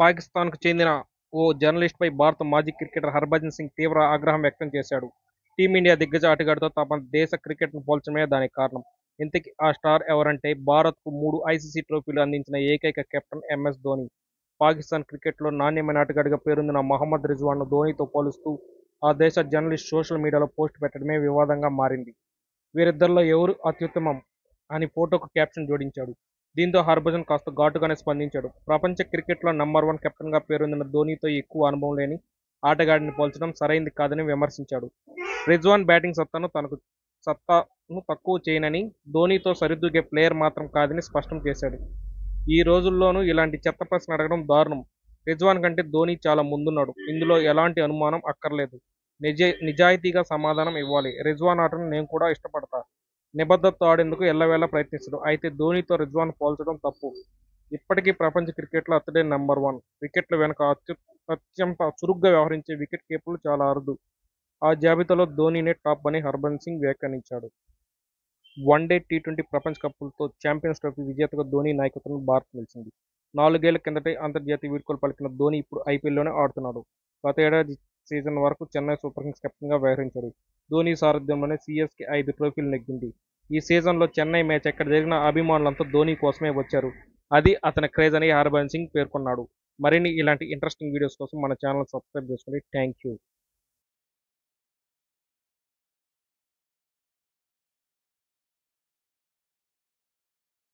పాకిస్తాన్కు చెందిన ఓ జర్నలిస్ట్పై భారత మాజీ క్రికెటర్ హర్భజన్ సింగ్ తీవ్ర ఆగ్రహం వ్యక్తం చేశాడు. టీమిండియా దిగ్గజ ఆటగాడితో తమ దేశ క్రికెట్ను పోల్చడమే దానికి కారణం. ఇంతకీ ఆ స్టార్ ఎవరంటే భారత్కు 3 ఐసీసీ ట్రోఫీలు అందించిన ఏకైక కెప్టెన్ ఎంఎస్ ధోనీ. పాకిస్తాన్ క్రికెట్లో నాణ్యమైన ఆటగాడిగా పేరొందిన మహమ్మద్ రిజ్వాన్ను ధోనీతో పోలుస్తూ ఆ దేశ జర్నలిస్ట్ సోషల్ మీడియాలో పోస్ట్ పెట్టడమే వివాదంగా మారింది. వీరిద్దరిలో ఎవరు అత్యుత్తమం అని ఫోటోకు క్యాప్షన్ జోడించాడు. దీంతో హర్భజన్ కాస్త ఘాటుగానే స్పందించాడు. ప్రపంచ క్రికెట్లో నంబర్ 1 కెప్టెన్గా పేరొందిన ధోనీతో ఎక్కువ అనుభవం లేని ఆటగాడిని పోల్చడం సరైంది కాదని విమర్శించాడు. రిజ్వాన్ బ్యాటింగ్ సత్తాను తక్కువ చేయనని, ధోనీతో సరితూగే ప్లేయర్ మాత్రం కాదని స్పష్టం చేశాడు. ఈ రోజుల్లోనూ ఇలాంటి చెత్త ప్రశ్న అడగడం దారుణం. రిజ్వాన్ కంటే ధోనీ చాలా ముందున్నాడు. ఇందులో ఎలాంటి అనుమానం అక్కర్లేదు. నిజాయితీగా సమాధానం ఇవ్వాలి. రిజ్వాన్ ఆటను నేను కూడా ఇష్టపడతా. నిబద్ధతతో ఆడేందుకు ఎల్లవేళలా ప్రయత్నిస్తాడు. అయితే ధోనీతో రిజ్వాన్ పోల్చడం తప్పు. ఇప్పటికీ ప్రపంచ క్రికెట్లో అతడే నంబర్ 1. వికెట్ల వెనుక అత్యంత చురుగ్గా వ్యవహరించే వికెట్ కీపర్లు చాలా అరుదు. ఆ జాబితాలో ధోనీనే టాప్ అని హర్భజన్ సింగ్ వ్యాఖ్యానించాడు. వన్డే, టీ20 ప్రపంచ కప్పులతో ఛాంపియన్స్ ట్రోఫీ విజేతగా ధోనీ నాయకత్వంలో భారత్ నిలిచింది. 4 ఏళ్ల కిందటే అంతర్జాతీయ వీడ్కోలు పలికిన ధోనీ ఇప్పుడు ఐపీఎల్లోనే ఆడుతున్నాడు. గత ఏడాది సీజన్ వరకు చెన్నై సూపర్ కింగ్స్ కెప్టెన్గా వ్యవహరించాడు. ధోనీ సారథ్యంలోనే సీఎస్కే 5 ట్రోఫీలు నెగ్గింది. ఈ సీజన్లో చెన్నై మ్యాచ్ ఎక్కడ జరిగినా అభిమానులంతా ధోనీ కోసమే వచ్చారు. అది అతని క్రేజ్ అని హర్భజన్ సింగ్ పేర్కొన్నాడు. మరిన్ని ఇలాంటి ఇంట్రెస్టింగ్ వీడియోస్ కోసం మన ఛానల్ సబ్స్క్రైబ్ చేసుకోండి. Thank you.